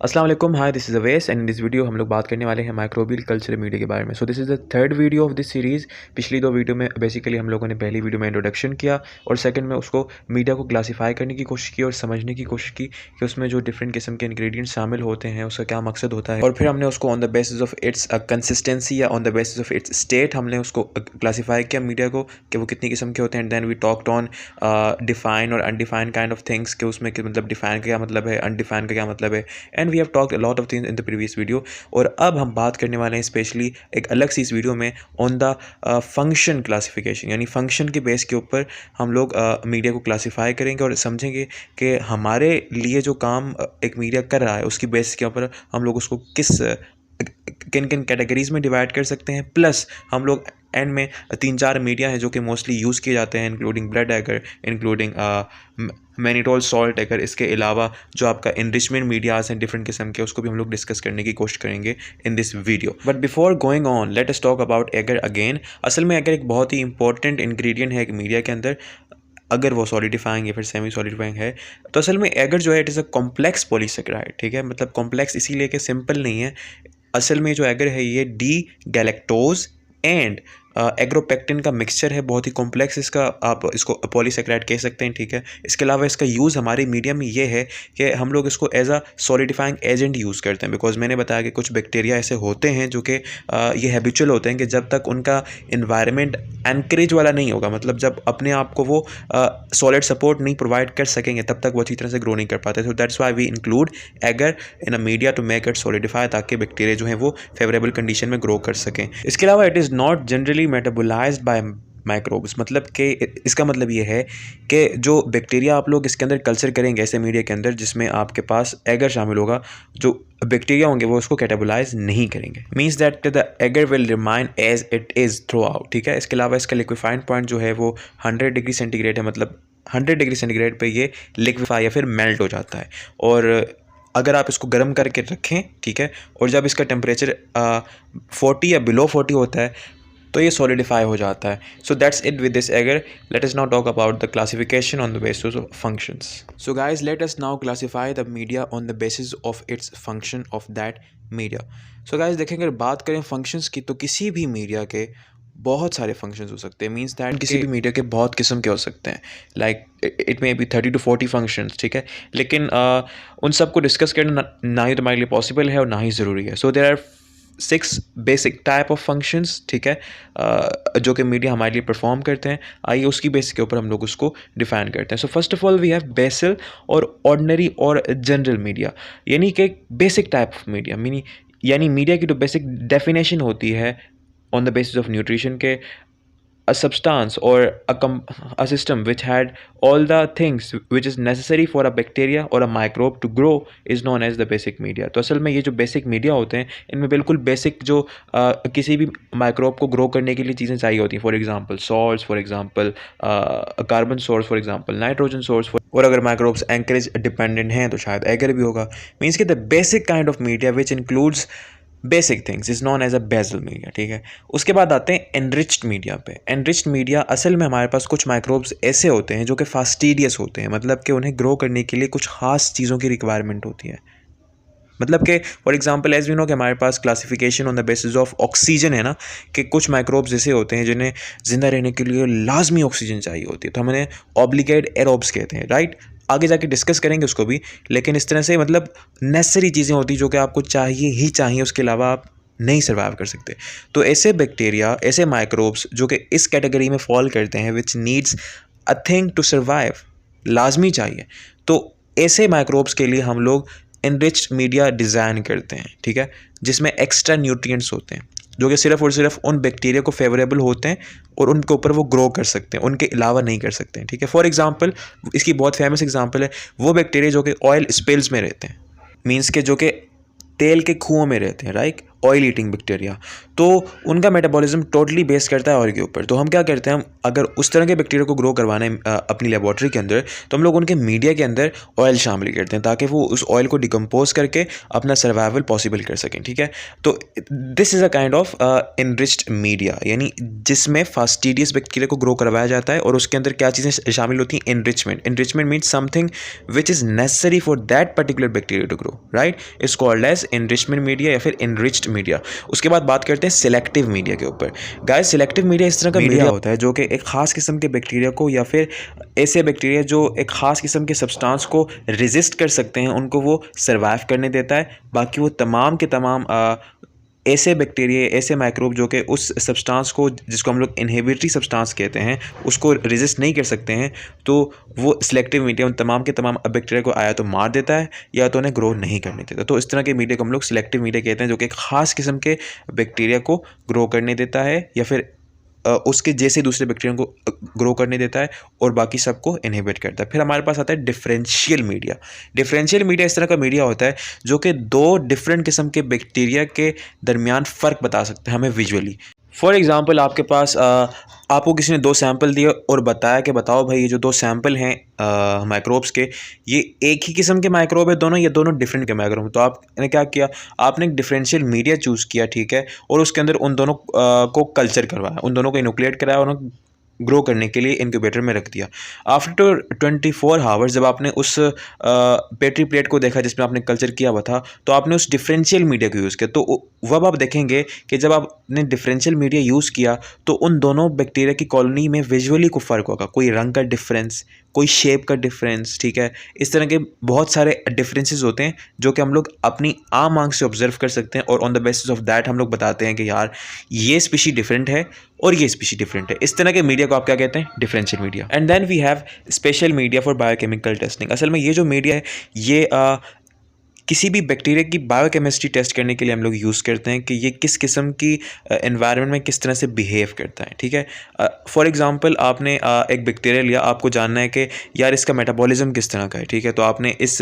अस्सलाम वालेकुम, hi this is Awais and in this video हम लोग बात करने वाले हैं माइक्रोबियल कल्चर मीडिया के बारे में। So this is the third video of this series. पिछली दो वीडियो में बेसिकली हम लोगों ने पहली वीडियो में इंट्रोडक्शन किया और सेकंड में उसको मीडिया को क्लासीफाई करने की कोशिश की और समझने की कोशिश की कि उसमें जो डिफरेंट किस्म के इंग्रेडिएंट्स शामिल होते हैं उसका क्या मकसद होता है, और फिर हमने उसको on the basis of its consistency या on the basis of its state हमने उसको क्लासीफाई किया मीडिया को कि वो कितनी किस्म के होते हैं। And then we talked on define और अनडिफाइंड काइंड ऑफ थिंग्स कि उसमें मतलब डिफाइन का क्या मतलब है, अनडिफाइंड का क्या मतलब है, and we have talked a lot of things in the previous video. और अब हम बात करने वाले हैं स्पेशली एक अलग सी इस वीडियो में ऑन द फंक्शन क्लासिफिकेशन, यानी फंक्शन के बेस के ऊपर हम लोग मीडिया को क्लासीफाई करेंगे और समझेंगे कि हमारे लिए जो काम एक मीडिया कर रहा है उसकी बेस के ऊपर हम लोग उसको किन किन कैटेगरीज में डिवाइड कर सकते हैं। प्लस हम लोग एंड में 3-4 मीडिया हैं जो कि मोस्टली यूज़ किए जाते हैं, including blood agar, including mannitol salt agar. इसके अलावा जो आपका इनरिचमेंट मीडियाज़ हैं डिफरेंट किस्म के, उसको भी हम लोग डिस्कस करने की कोशिश करेंगे in this video. But before going on let us talk about agar again. असल में एगर एक बहुत ही इंपॉर्टेंट इंग्रेडिएंट है एक मीडिया के अंदर। अगर वो सॉलिडिफाइंग या फिर सेमी सॉलिडिफाइंग है तो असल में एगर जो है it is a complex polysaccharide. ठीक है, मतलब कॉम्प्लेक्स इसीलिए कि सिंपल नहीं है। असल में जो एगर है ये डी गैलेक्टोज एंड एग्रोपेक्टिन का मिक्सचर है, बहुत ही कॉम्प्लेक्स इसका, आप इसको पॉलीसेकेराइड कह सकते हैं। ठीक है, इसके अलावा इसका यूज़ हमारे मीडिया में ये है कि हम लोग इसको as a solidifying agent use करते हैं। बिकॉज मैंने बताया कि कुछ बैक्टीरिया ऐसे होते हैं जो कि ये हैबिचुअल होते हैं कि जब तक उनका इन्वायरमेंट एनकरेज वाला नहीं होगा, मतलब जब अपने आप को वो सॉलिड सपोर्ट नहीं प्रोवाइड कर सकेंगे तब तक वो अच्छी तरह से ग्रो नहीं कर पाते। So that's why we include agar in a media to make it solidify, ताकि बैक्टीरिया जो हैं वो फेवरेबल कंडीशन में ग्रो कर सकें। इसके अलावा it is not generally metabolised by microbes, मतलब कि इसका मतलब ये है कि जो बैक्टीरिया आप लोग इसके अंदर कल्चर करेंगे ऐसे मीडिया के अंदर जिसमें आपके पास एगर शामिल होगा, जो बैक्टीरिया होंगे वो उसको कैटाबोलाइज नहीं करेंगे। Means that the agar will remain as it is throughout. ठीक है, इसके अलावा इसका लिक्विफाइंग पॉइंट जो है वो 100 डिग्री सेंटीग्रेड है, मतलब 100 डिग्री सेंटीग्रेड पे ये लिक्विफाई या फिर मेल्ट हो जाता है। और अगर आप इसको गर्म करके रखें, ठीक है, और जब इसका टेम्परेचर 40 या बिलो 40 होता है तो ये सॉलिडिफाई हो जाता है। So that's it with this agar. Let us now talk about the classification on the basis of functions. So guys let us now classify the media on the basis of its function of that media. So guys देखें, अगर बात करें functions की तो किसी भी media के बहुत सारे फंक्शंस हो सकते हैं। मीन्स दैट किसी भी मीडिया के बहुत किस्म के हो सकते हैं, like it may be 30 to 40 functions. ठीक है, लेकिन उन सबको डिस्कस करना ना ही तुम्हारे लिए पॉसिबल है और ना ही ज़रूरी है। So there are 6 basic type of functions, ठीक है, जो कि मीडिया हमारे लिए परफॉर्म करते हैं। आइए उसकी बेसिस के ऊपर हम लोग उसको डिफाइन करते हैं। So first of all we have basal और ऑर्डिनरी और जनरल मीडिया, यानी कि बेसिक टाइप ऑफ मीडिया, यानी मीडिया की जो बेसिक डेफिनेशन होती है on the basis of nutrition के a substance or a system which had all the things which is necessary for a bacteria or a microbe to grow is known as the basic media। तो असल में ये जो basic media होते हैं इनमें बिल्कुल बेसिक जो किसी भी माइक्रोब को ग्रो करने के लिए चीज़ें चाहिए होती हैं। For example salts, for example carbon source, for example nitrogen source, और अगर माइक्रोब्स एंकरेज डिपेंडेंट हैं तो शायद एगर भी होगा। मीन्स कि the basic kind of media which includes basic things is known as a basal media. ठीक है, उसके बाद आते हैं एनरिच्ड मीडिया पे। एनरिच्ड मीडिया असल में हमारे पास कुछ माइक्रोब्स ऐसे होते हैं जो कि फास्टीडियस होते हैं, मतलब कि उन्हें ग्रो करने के लिए कुछ खास चीज़ों की रिक्वायरमेंट होती है। मतलब कि for example as we know कि हमारे पास classification on the basis of oxygen है ना, कि कुछ माइक्रोब्स ऐसे होते हैं जिन्हें जिंदा रहने के लिए लाजमी ऑक्सीजन चाहिए होती है, तो हम उन्हें ऑब्लिगेट एरोब्स कहते हैं। राइट, आगे जाके डिस्कस करेंगे उसको भी, लेकिन इस तरह से मतलब नेसेसरी चीज़ें होती जो कि आपको चाहिए ही चाहिए, उसके अलावा आप नहीं सर्वाइव कर सकते। तो ऐसे बैक्टीरिया, ऐसे माइक्रोब्स जो कि इस कैटेगरी में फॉल करते हैं which needs a thing to survive, लाजमी चाहिए, तो ऐसे माइक्रोब्स के लिए हम लोग एनरिच्ड मीडिया डिज़ाइन करते हैं। ठीक है, जिसमें एक्स्ट्रा न्यूट्रिएंट्स होते हैं जो कि सिर्फ और सिर्फ उन बैक्टीरिया को फेवरेबल होते हैं और उनके ऊपर वो ग्रो कर सकते हैं, उनके अलावा नहीं कर सकते हैं। ठीक है, फॉर एग्जांपल इसकी बहुत फेमस एग्जांपल है वो बैक्टीरिया जो कि ऑयल स्पिल्स में रहते हैं, मीन्स के जो कि तेल के कुओं में रहते हैं, राइट, ऑयल ईटिंग बैक्टीरिया। तो उनका मेटाबॉलिज्म टोटली बेस करता है ऑयल के ऊपर। तो हम क्या करते हैं, हम अगर उस तरह के बैक्टीरिया को ग्रो करवाना है अपनी लेबॉर्ट्री के अंदर, तो हम लोग उनके मीडिया के अंदर ऑयल शामिल करते हैं ताकि वो उस ऑयल को डिकम्पोज करके अपना सर्वाइवल पॉसिबल कर सकें। ठीक है, तो this is a kind of enriched media, यानी जिसमें फास्टिडियस बैक्टीरिया को ग्रो करवाया जाता है और उसके अंदर क्या चीज़ें शामिल होती हैं, enrichment. Enrichment means something which is necessary for that particular bacteria to grow, right, is called as enrichment media या फिर इनरिच्ड मीडिया। उसके बाद बात करते हैं सिलेक्टिव मीडिया के ऊपर। गाइस, सिलेक्टिव मीडिया इस तरह का मीडिया होता है जो कि एक ख़ास किस्म के बैक्टीरिया को या फिर ऐसे बैक्टीरिया जो एक ख़ास किस्म के सब्सटेंस को रेजिस्ट कर सकते हैं, उनको वो सर्वाइव करने देता है। बाकी वो तमाम के तमाम ऐसे बैक्टीरिया, ऐसे माइक्रोब जो कि उस सब्सटेंस को, जिसको हम लोग इनहिबिटरी सब्सटेंस कहते हैं, उसको रेजिस्ट नहीं कर सकते हैं, तो वो सिलेक्टिव मीडिया उन तमाम के तमाम बैक्टीरिया को आया तो मार देता है या तो उन्हें ग्रो नहीं करने देता। तो इस तरह के मीडिया को हम लोग सिलेक्टिव मीडिया कहते हैं, जो कि एक ख़ास किस्म के बैक्टीरिया को ग्रो करने देता है या फिर उसके जैसे दूसरे बैक्टीरिया को ग्रो करने देता है और बाकी सबको इनहिबिट करता है। फिर हमारे पास आता है डिफरेंशियल मीडिया। डिफरेंशियल मीडिया इस तरह का मीडिया होता है जो कि दो डिफरेंट किस्म के बैक्टीरिया के दरमियान फ़र्क बता सकता है हमें विजुअली। फॉर एग्ज़ाम्पल, आपके पास आपको किसी ने दो सैंपल दिए और बताया कि बताओ भाई, ये जो दो सैंपल हैं माइक्रोब्स के, ये एक ही किस्म के माइक्रोब है दोनों, या दोनों डिफरेंट के माइक्रोब। तो आपने क्या किया, आपने एक डिफरेंशियल मीडिया चूज़ किया, ठीक है, और उसके अंदर उन दोनों को कल्चर करवाया, उन दोनों को इनोकुलेट कराया और उन्हें ग्रो करने के लिए इनक्यूबेटर में रख दिया। आफ्टर 24 आवर्स जब आपने उस पेट्री प्लेट को देखा जिसमें आपने कल्चर किया हुआ था, तो आपने उस डिफरेंशियल मीडिया को यूज़ किया। तो वह आप देखेंगे कि जब आपने डिफरेंशियल मीडिया यूज़ किया तो उन दोनों बैक्टीरिया की कॉलोनी में विजुअली को फ़र्क होगा, कोई रंग का डिफरेंस, कोई शेप का डिफरेंस। ठीक है, इस तरह के बहुत सारे डिफरेंसेस होते हैं जो कि हम लोग अपनी आम आंख से ऑब्जर्व कर सकते हैं और on the basis of that हम लोग बताते हैं कि यार ये स्पीशी डिफरेंट है और ये स्पीशी डिफरेंट है। इस तरह के मीडिया को आप क्या कहते हैं, differential media. And then we have special media for biochemical testing. असल में ये जो मीडिया है, ये किसी भी बैक्टीरिया की बायोकेमिस्ट्री टेस्ट करने के लिए हम लोग यूज़ करते हैं कि ये किस किस्म की एनवायरनमेंट में किस तरह से बिहेव करता है। ठीक है, फॉर एग्जांपल, आपने एक बैक्टीरिया लिया, आपको जानना है कि यार इसका मेटाबॉलिज्म किस तरह का है। ठीक है, तो आपने इस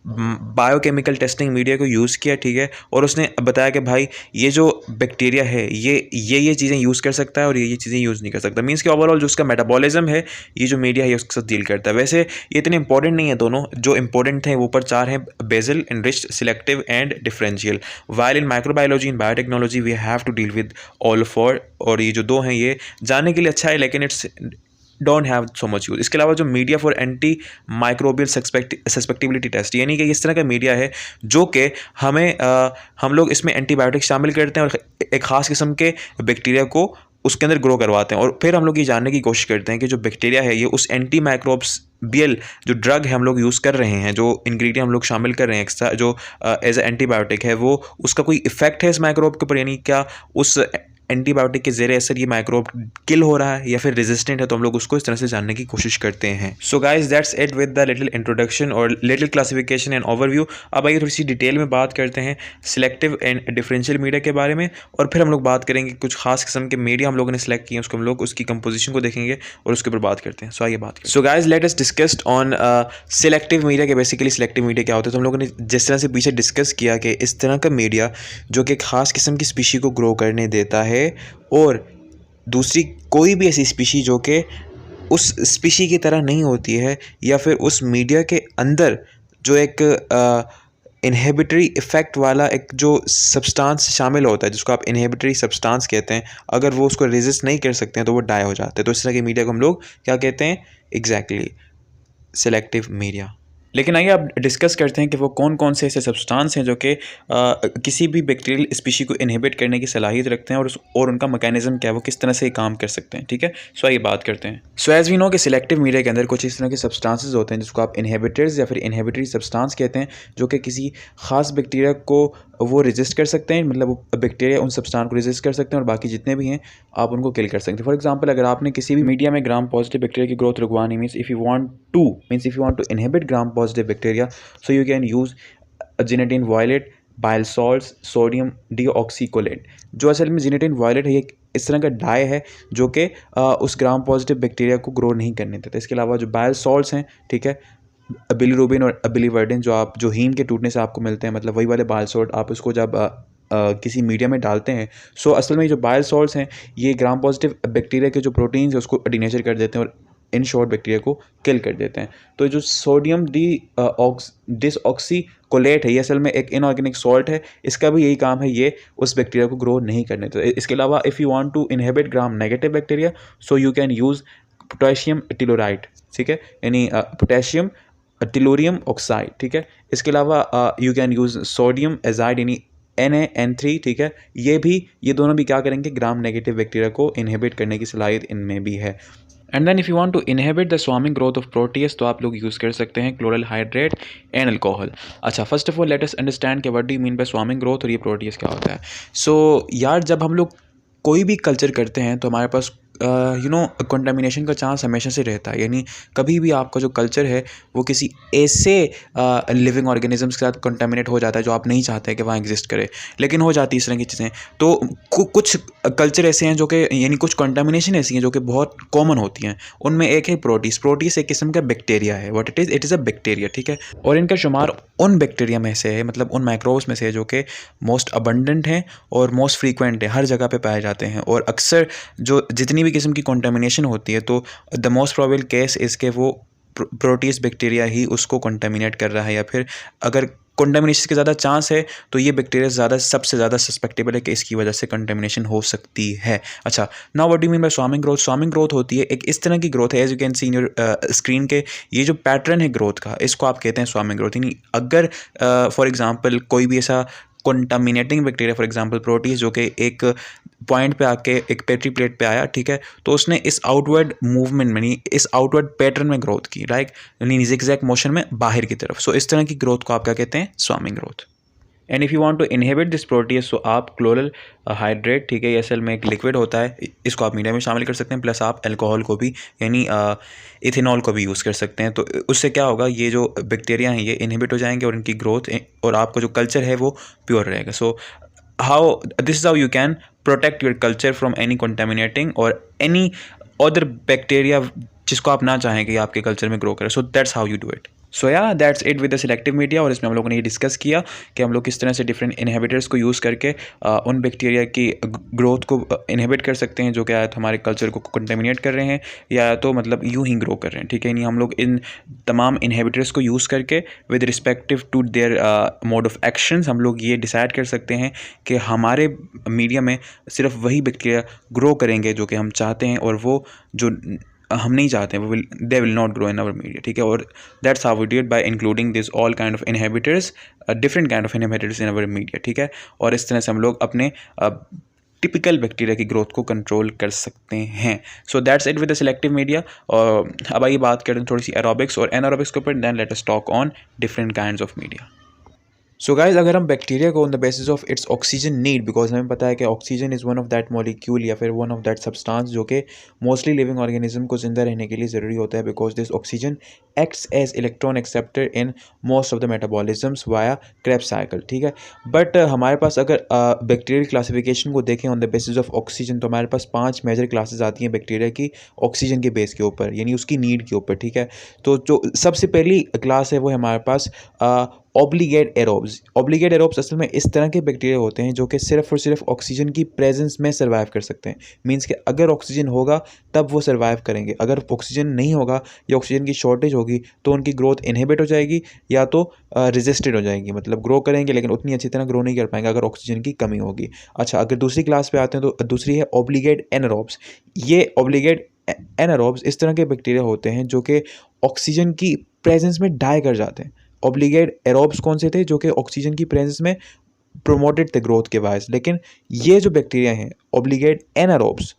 बायोकेमिकल टेस्टिंग मीडिया को यूज़ किया, ठीक है, और उसने बताया कि भाई ये जो बैक्टीरिया है ये चीज़ें यूज़ कर सकता है और ये चीज़ें यूज़ नहीं कर सकता। मीन्स कि ओवरऑल जो उसका मेटाबॉलिज्म है, ये जो मीडिया है उसके साथ डील करता है। वैसे ये इतने इंपॉर्टेंट नहीं है, दोनों जो इंपॉर्टेंट थे वो ऊपर चार हैं, basal, enriched, selective and differential. While in microbiology and biotechnology we have to deal with all four, और ये जो दो हैं ये जानने के लिए अच्छा है, लेकिन it's don't have so much use. इसके अलावा जो media for anti microbial susceptibility test, यानी कि इस तरह का मीडिया है जो कि हम लोग इसमें एंटीबायोटिक शामिल करते हैं और एक ख़ास किस्म के बैक्टीरिया को उसके अंदर ग्रो करवाते हैं, और फिर हम लोग ये जानने की कोशिश करते हैं कि जो बैक्टीरिया है ये उस एंटी माइक्रोबियल जो ड्रग है हम लोग यूज़ कर रहे हैं, जो इंग्रेडिएंट हम लोग शामिल कर रहे हैं एक्स्ट्रा, जो एज ए एंटीबायोटिक है, वो उसका कोई इफेक्ट है इस माइक्रोब के ऊपर, यानी क्या उस एंटीबायोटिक के ज़रिए असर ये माइक्रोब किल हो रहा है या फिर रेजिस्टेंट है। तो हम लोग उसको इस तरह से जानने की कोशिश करते हैं। So guys, that's it with the little introduction और लिटिल क्लासिफिकेशन एंड ओवरव्यू। अब आइए थोड़ी सी डिटेल में बात करते हैं सिलेक्टिव एंड डिफरेंशियल मीडिया के बारे में, और फिर हम लोग बात करेंगे कुछ खास किस्म के मीडिया हम लोगों ने सेलेक्ट किए, उसको हम लोग उसकी कंपोजिशन को देखेंगे और उसके ऊपर बात करते हैं। सो आइए बात करें। So guys, let us discuss on selective media के। बेसिकली सिलेक्टिव मीडिया क्या होता है, तो हम लोगों ने जिस तरह से पीछे डिस्कस किया कि इस तरह का मीडिया जो कि खास किस्म की स्पीशी को ग्रो करने देता है और दूसरी कोई भी ऐसी स्पीशी जो कि उस स्पीशी की तरह नहीं होती है, या फिर उस मीडिया के अंदर जो एक इनहिबिटरी इफ़ेक्ट वाला एक जो सब्सटेंस शामिल होता है, जिसको आप इनहिबिटरी सब्सटेंस कहते हैं, अगर वो उसको रेजिस्ट नहीं कर सकते हैं तो वो डाई हो जाते हैं। तो इस तरह के मीडिया को हम लोग क्या कहते हैं, एग्जैक्टली सिलेक्टिव मीडिया। लेकिन आइए अब डिस्कस करते हैं कि वो कौन कौन से ऐसे सब्सटेंस हैं जो कि किसी भी बैक्टीरियल स्पीशी को इनहिबिट करने की सलाहियत रखते हैं, और उनका मैकेनिज्म क्या है, वो किस तरह से काम कर सकते हैं। ठीक है, सो आइए बात करते हैं। सो एज वी नो कि सिलेक्टिव मीडिया के अंदर कुछ इस तरह के सब्सटेंसेस होते हैं जिसको आप इनहिबिटर्स या फिर इनहिबिटरी सब्सटेंस कहते हैं, जो कि किसी खास बैक्टीरिया को वो रेजिस्ट कर सकते हैं, मतलब वो बैक्टीरिया उन सब्सटेंस को रेजिस्ट कर सकते हैं और बाकी जितने भी हैं आप उनको किल कर सकते हैं। फॉर एग्जांपल, अगर आपने किसी भी मीडिया में ग्राम पॉजिटिव बैक्टीरिया की ग्रोथ रुकवानी, means if you want to inhibit Gram positive bacteria, so you can use gentian violet, bile salts, sodium deoxycholate. जो असल में जिनेटिन वायलेट है, ये इस तरह का डाई है जो कि उस ग्राम पॉजिटिव बैक्टीरिया को ग्रो नहीं करने देता। इसके अलावा जो बाइल सॉल्ट्स हैं, ठीक है, बिलीरुबिन और बिलीवर्डिन, जो हीम के टूटने से आपको मिलते हैं, मतलब वही वाले बाइल सॉल्ट, आप उसको जब किसी मीडिया में डालते हैं, सो असल में जो बाइल सॉल्ट्स हैं ये ग्राम पॉजिटिव बैक्टीरिया के जो प्रोटीन्स है उसको डीनेचर कर देते हैं और इन शॉर्ट बैक्टीरिया को किल कर देते हैं। तो जो सोडियम डिसऑक्सीकोलेट है ये असल में एक इनऑर्गेनिक सॉल्ट है, इसका भी यही काम है, ये उस बैक्टीरिया को ग्रो नहीं करने देता। इसके अलावा if you want to inhibit gram negative bacteria so you can use potassium tellurite, ठीक है, यानी पोटेशियम टेलुरियम ऑक्साइड, ठीक है। इसके अलावा you can use sodium azide यानी Na(N3), ठीक है। ये दोनों भी क्या करेंगे, ग्राम नेगेटिव बैक्टीरिया को इनहिबिट करने की सलाहियत इनमें भी है। And then if you want to inhibit the swarming growth of Proteus तो आप लोग यूज़ कर सकते हैं क्लोरल हाइड्रेट एंड अल्कोहल। अच्छा, first of all let us understand कि what do you mean by swarming growth और ये प्रोटीज क्या होता है। सो यार, जब हम लोग कोई भी कल्चर करते हैं तो हमारे पास कंटामिनेशन का चांस हमेशा से रहता है, यानी कभी भी आपका जो कल्चर है वो किसी ऐसे लिविंग ऑर्गेनिजम्स के साथ कंटामिनेट हो जाता है जो आप नहीं चाहते कि वहाँ एग्जिस्ट करे, लेकिन हो जाती है इस तरह की चीज़ें। तो कुछ कल्चर ऐसे हैं जो कि, यानी कुछ कंटामिनेशन ऐसी हैं जो कि बहुत कॉमन होती हैं। उनमें एक है प्रोटीज एक किस्म का बैक्टीरिया है, what it is a bacteria, ठीक है। और इनका शुमार उन बैक्टीरिया में से है, मतलब उन माइक्रोब्स में से है जो कि मोस्ट अबंडेंट हैं और मोस्ट फ्रीक्वेंट है, हर जगह पे पाए जाते हैं। और अक्सर जो जितनी भी किस्म की कंटामिनेशन होती है तो the most probable case is के वो प्रोटीज बैक्टीरिया ही उसको कंटामिनेट कर रहा है, या फिर अगर कंटामिनेशन के ज़्यादा चांस है तो ये बैक्टीरिया सबसे ज़्यादा सस्पेक्टेबल है कि इसकी वजह से कंटामिनेशन हो सकती है। अच्छा, now what do you mean by swarming growth. Swarming growth होती है एक इस तरह की ग्रोथ है, as you can see in your screen के ये जो पैटर्न है ग्रोथ का, इसको आप कहते हैं स्वार्मिंग ग्रोथ। यानी अगर फॉर एग्जांपल कोई भी ऐसा contaminating bacteria, for example proteases, जो कि एक पॉइंट पे आके एक पेट्री प्लेट पे आया, ठीक है, तो उसने इस आउटवर्ड मूवमेंट में, इस आउटवर्ड पैटर्न में ग्रोथ की, लाइक यानी जिगजैग मोशन में बाहर की तरफ। सो इस तरह की ग्रोथ को आप क्या कहते हैं, swarming growth. And if you want to inhibit this Proteus so आप क्लोरल हाइड्रेट, ठीक है, ये असल में एक लिक्विड होता है, इसको आप मीडिया में शामिल कर सकते हैं, प्लस आप अल्कोहल को भी यानी इथेनॉल को भी यूज़ कर सकते हैं। तो उससे क्या होगा, ये जो बैक्टीरिया हैं ये इनहिबिट हो जाएंगे और इनकी ग्रोथ और आपका जो कल्चर है वो प्योर रहेगा। सो this is how you can protect your culture from any contaminating or any other bacteria जिसको आप ना चाहें कि आपके कल्चर में ग्रो करें। So that's how you do it. So या that's it with the selective media. और इसमें हम लोगों ने ये डिस्कस किया कि हम लोग किस तरह से डिफरेंट इनहिबिटर्स को यूज़ करके उन बैक्टीरिया की ग्रोथ को इनहिबिट कर सकते हैं जो कि हमारे कल्चर को कंटेमिनेट कर रहे हैं या तो मतलब यूं ही ग्रो कर रहे हैं, ठीक है। यानी हम लोग इन तमाम इनहिबिटर्स को यूज़ करके with respective to their mode of actions हम लोग ये डिसाइड कर सकते हैं कि हमारे मीडिया में सिर्फ वही बैक्टीरिया ग्रो करेंगे जो कि हम चाहते हैं, और वो जो हम नहीं चाहते हैं they will not grow in our media, ठीक है। और that's how we do it by including this all kind of inhibitors, different kind of inhibitors in our media, ठीक है। और इस तरह से हम लोग अपने टिपिकल बैक्टीरिया की ग्रोथ को कंट्रोल कर सकते हैं। So that's it with the selective media. और अब आइए बात करते हैं थोड़ी सी एरोबिक्स और एनारोबिक्स के ऊपर, then let us talk on different kinds of media. So guys, अगर हम बैक्टीरिया को on the basis of its oxygen need, because हमें पता है कि oxygen is one of that molecule या फिर वन ऑफ दैट सब्सटेंस जो कि मोस्टली लिविंग ऑर्गेनिज्म को जिंदा रहने के लिए ज़रूरी होता है, because this oxygen acts as electron acceptor in most of the metabolisms via Krebs cycle, ठीक है। बट हमारे पास अगर बैक्टीरियल क्लासिफिकेशन को देखें on the basis of oxygen तो हमारे पास 5 मेजर क्लासेस आती हैं बैक्टीरिया की ऑक्सीजन के बेस के ऊपर, यानी उसकी नीड के ऊपर, ठीक है। तो जो सबसे पहली क्लास है वो है हमारे पास ऑब्लिगेट एरोब्स। ऑब्लिगेट एरोब्स असल में इस तरह के बैक्टीरिया होते हैं जो कि सिर्फ और सिर्फ ऑक्सीजन की प्रेजेंस में सर्वाइव कर सकते हैं। मींस कि अगर ऑक्सीजन होगा तब वो सर्वाइव करेंगे, अगर ऑक्सीजन नहीं होगा या ऑक्सीजन की शॉर्टेज होगी तो उनकी ग्रोथ इनहिबिट हो जाएगी या तो रेजिस्टेड हो जाएगी, मतलब ग्रो करेंगे लेकिन उतनी अच्छी तरह ग्रो नहीं कर पाएंगे अगर ऑक्सीजन की कमी होगी। अच्छा, अगर दूसरी क्लास पे आते हैं तो दूसरी है ऑब्लिगेट एनारोब्स। ये ऑब्लिगेट एनारोब्स इस तरह के बैक्टीरिया होते हैं जो कि ऑक्सीजन की प्रेजेंस में डाई कर जाते हैं। ऑब्लिगेट एरोब्स कौन से थे, जो कि ऑक्सीजन की प्रेजेंस में प्रोमोटेड थे ग्रोथ के बायस, लेकिन ये जो बैक्टीरिया हैं ऑब्लिगेट एनारोब्स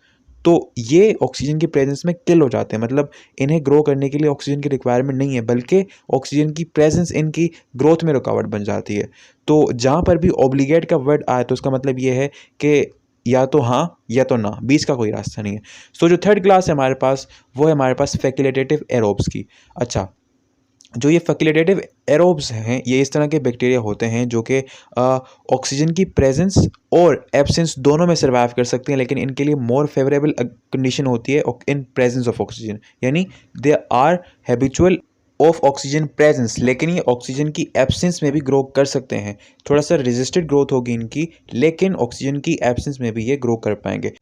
तो ये ऑक्सीजन की प्रेजेंस में किल हो जाते हैं, मतलब इन्हें ग्रो करने के लिए ऑक्सीजन की रिक्वायरमेंट नहीं है बल्कि ऑक्सीजन की प्रेजेंस इनकी ग्रोथ में रुकावट बन जाती है। तो जहाँ पर भी ऑब्लिगेट का वर्ड आए तो उसका मतलब ये है कि या तो हाँ या तो ना, बीच का कोई रास्ता नहीं है। सो जो थर्ड क्लास है हमारे पास वो है हमारे पास फैकल्टेटिव एरोब्स की। अच्छा, जो ये फैकल्टेटिव एरोब्स हैं ये इस तरह के बैक्टीरिया होते हैं जो कि ऑक्सीजन की प्रेजेंस और एब्सेंस दोनों में सर्वाइव कर सकते हैं, लेकिन इनके लिए मोर फेवरेबल कंडीशन होती है इन प्रेजेंस ऑफ ऑक्सीजन, यानी they are habitual of oxygen presence, लेकिन ये ऑक्सीजन की एब्सेंस में भी ग्रो कर सकते हैं। थोड़ा सा रेजिस्टेड ग्रोथ होगी इनकी, लेकिन ऑक्सीजन की एब्सेंस में भी ये ग्रो कर पाएंगे।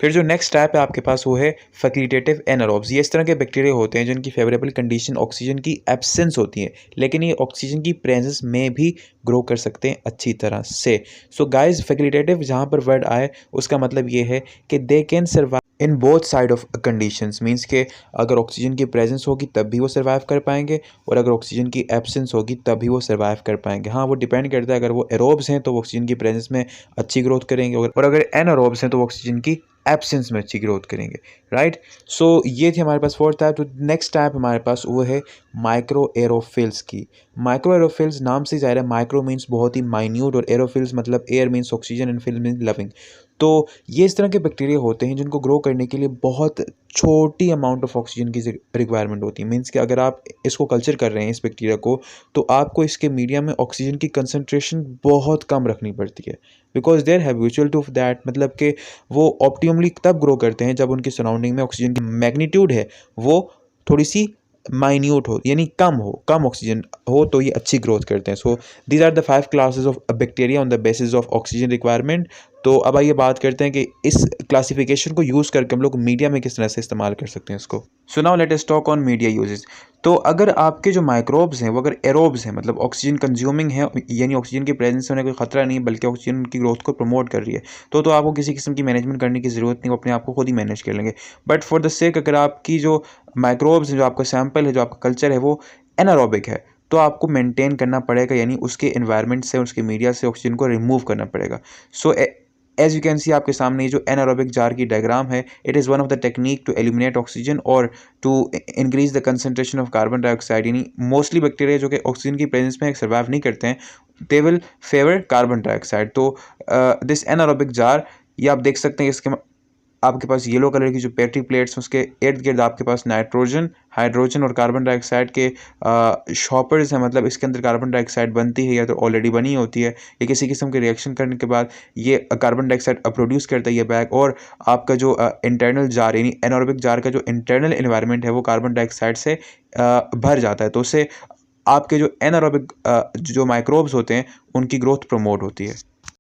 फिर जो नेक्स्ट टाइप है आपके पास वो है फैकल्टेटिव एनारोब्स। ये इस तरह के बैक्टीरिया होते हैं जिनकी फेवरेबल कंडीशन ऑक्सीजन की एब्सेंस होती है, लेकिन ये ऑक्सीजन की प्रेजेंस में भी ग्रो कर सकते हैं अच्छी तरह से। सो गाइस, फैकल्टेटिव जहाँ पर वर्ड आए उसका मतलब ये है कि they can survive in both side of conditions. Means के अगर ऑक्सीजन की प्रेजेंस होगी तब भी वो सर्वाइव कर पाएंगे, और अगर ऑक्सीजन की एब्सेंस होगी तब भी वो सर्वाइव कर पाएंगे। हाँ, वो डिपेंड करता है, अगर वो एरोब्स हैं तो वो ऑक्सीजन की प्रेजेंस में अच्छी ग्रोथ करेंगे, और अगर एनारोब्स हैं तो वो ऑक्सीजन की एब्सेंस में अच्छी ग्रोथ करेंगे, राइट। सो ये थी हमारे पास फोर्थ टाइप। तो नेक्स्ट टाइप हमारे पास वो है माइक्रो एरोफिल्स की। माइक्रो एरोफिल्स नाम से ज़ाहिर है, माइक्रो मीन्स बहुत ही माइन्यूट, और एरोफिल्स मतलब air means oxygen and phil means loving. तो ये इस तरह के बैक्टीरिया होते हैं जिनको ग्रो करने के लिए बहुत छोटी अमाउंट ऑफ ऑक्सीजन की रिक्वायरमेंट होती है। मीन्स कि अगर आप इसको कल्चर कर रहे हैं इस बैक्टीरिया को, तो आपको इसके मीडिया में ऑक्सीजन की कंसनट्रेशन बहुत कम रखनी पड़ती है, because they're habitual to that. मतलब कि वो ऑप्टिमली तब ग्रो करते हैं जब उनकी सराउंडिंग में ऑक्सीजन की मैग्नीट्यूड है वो थोड़ी सी माइन्यूट हो, यानी कम ऑक्सीजन हो, तो ये अच्छी ग्रोथ करते हैं। So these are the 5 classes of bacteria on the basis of oxygen requirement. तो अब आइए बात करते हैं कि इस क्लासिफिकेशन को यूज़ करके हम लोग मीडिया में किस तरह से इस्तेमाल कर सकते हैं इसको। So now let us talk on media uses. तो अगर आपके जो माइक्रोब्स हैं वो अगर एरोब्स हैं, मतलब ऑक्सीजन कंज्यूमिंग है, यानी ऑक्सीजन की प्रेजेंस होने कोई खतरा नहीं बल्कि ऑक्सीजन की ग्रोथ को प्रमोट कर रही है, तो आपको किसी किस्म की मैनेजमेंट करने की ज़रूरत नहीं, वो अपने आप को खुद ही मैनेज कर लेंगे। बट फॉर द सेक, अगर आपकी जो माइक्रोब्स जो आपका सैम्पल है, जो आपका कल्चर है वो एनारोबिक है, तो आपको मेंटेन करना पड़ेगा, यानी उसके इन्वायरमेंट से, उसके मीडिया से ऑक्सीजन को रिमूव करना पड़ेगा। So as you can see, आपके सामने ये जो एनारोबिक जार की डायग्राम है, it is one of the technique to eliminate oxygen और to increase the concentration of carbon dioxide. यानी मोस्टली बैक्टीरिया जो कि ऑक्सीजन की प्रेजेंस में सर्वाइव नहीं करते हैं, they will favour carbon dioxide. तो दिस एनारोबिक जार, ये आप देख सकते हैं, इसके आपके पास येलो कलर की जो पेट्री प्लेट्स हैं उसके इर्द गिर्द आपके पास नाइट्रोजन, हाइड्रोजन और कार्बन डाइऑक्साइड के शॉपर्स हैं। मतलब इसके अंदर कार्बन डाइऑक्साइड बनती है या तो ऑलरेडी बनी होती है, या किसी किस्म के रिएक्शन करने के बाद ये कार्बन डाइऑक्साइड प्रोड्यूस करता है ये बैग। और आपका जो इंटरनल जार, यानी एनारोबिक जार का जो इंटरनल एनवायरनमेंट है वो कार्बन डाइऑक्साइड से भर जाता है, तो उससे आपके जो एनारोबिक जो माइक्रोब्स होते हैं उनकी ग्रोथ प्रमोट होती है।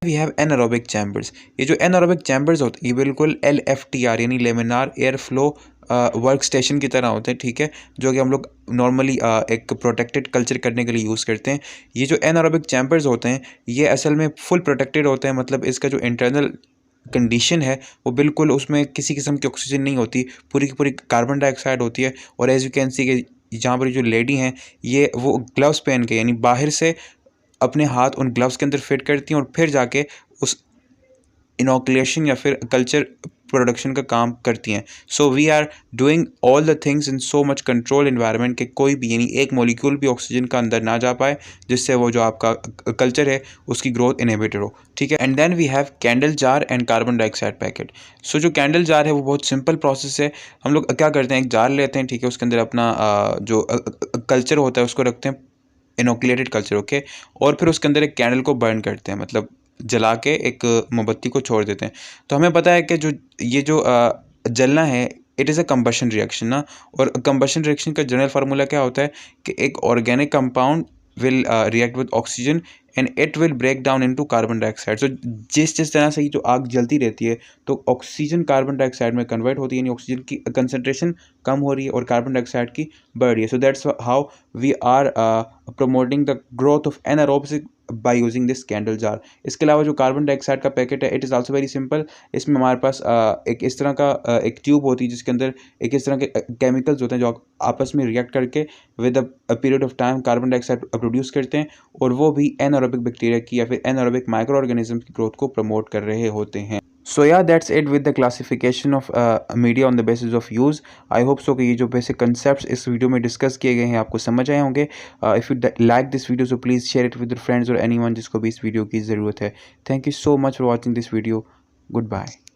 We have anaerobic chambers. ये जो एनारोबिक चैम्बर्स होते हैं ये बिल्कुल LFTR यानी laminar air flow work station की तरह होते हैं, ठीक है, जो कि हम लोग नॉर्मली एक प्रोटेक्टेड कल्चर करने के लिए यूज़ करते हैं। ये जो एनारोबिक चैम्बर्स होते हैं ये असल में फुल प्रोटेक्टेड होते हैं, मतलब इसका जो इंटरनल कंडीशन है वो बिल्कुल, उसमें किसी किस्म की ऑक्सीजन नहीं होती, पूरी की पूरी कार्बन डाइऑक्साइड होती है। और एज यू कैन सी कि जहाँ पर जो लेडी हैं ये वो ग्लव्स पहन के, यानी बाहर से अपने हाथ उन ग्लव्स के अंदर फिट करती हैं और फिर जाके उस इनोकुलेशन या फिर कल्चर प्रोडक्शन का काम करती हैं। So we are doing all the things in so much control environment के कोई भी, यानी एक मॉलिक्यूल भी ऑक्सीजन का अंदर ना जा पाए, जिससे वो जो आपका कल्चर है उसकी ग्रोथ इनहिबिटेड हो, ठीक है। And then we have candle jar and carbon dioxide packet. So जो कैंडल जार है वो बहुत सिंपल प्रोसेस है। हम लोग क्या करते हैं, एक जार लेते हैं, ठीक है, उसके अंदर अपना जो कल्चर होता है उसको रखते हैं, इनोकुलेटेड कल्चर, ओके, और फिर उसके अंदर एक कैंडल को बर्न करते हैं, मतलब जला के एक मोमबत्ती को छोड़ देते हैं। तो हमें पता है कि जो ये जो जलना है it is a combustion reaction ना, और कंबशन रिएक्शन का जनरल फार्मूला क्या होता है कि एक organic compound will react with oxygen and it will break down into carbon dioxide. तो जिस तरह से ये जो आग जलती रहती है तो ऑक्सीजन कार्बन डाइऑक्साइड में कन्वर्ट होती है, यानी ऑक्सीजन की कंसनट्रेशन कम हो रही है और कार्बन डाइऑक्साइड की बढ़ रही है। So that's how we are promoting the growth of anaerobic by using this candle jar. इसके अलावा जो कार्बन डाइऑक्साइड का पैकेट है it is also very simple. इसमें हमारे पास एक इस तरह का एक ट्यूब होती है जिसके अंदर एक इस तरह के केमिकल्स होते हैं जो आपस में रिएक्ट करके with a period of time carbon dioxide produce करते हैं, और वो भी एनारोबिक बैक्टीरिया की या फिर एनारोबिक माइक्रो ऑर्गेनिज्म की ग्रोथ को प्रमोट कर रहे होते हैं। सो या that's it with the classification of media on the basis of use. I hope so कि ये जो बेसिक कंसेप्ट्स इस वीडियो में डिस्कस किए गए हैं आपको समझ आए होंगे। If you like this video so please share it with your friends और एनीवन जिसको भी इस वीडियो की ज़रूरत है। Thank you so much for watching this video. Good bye.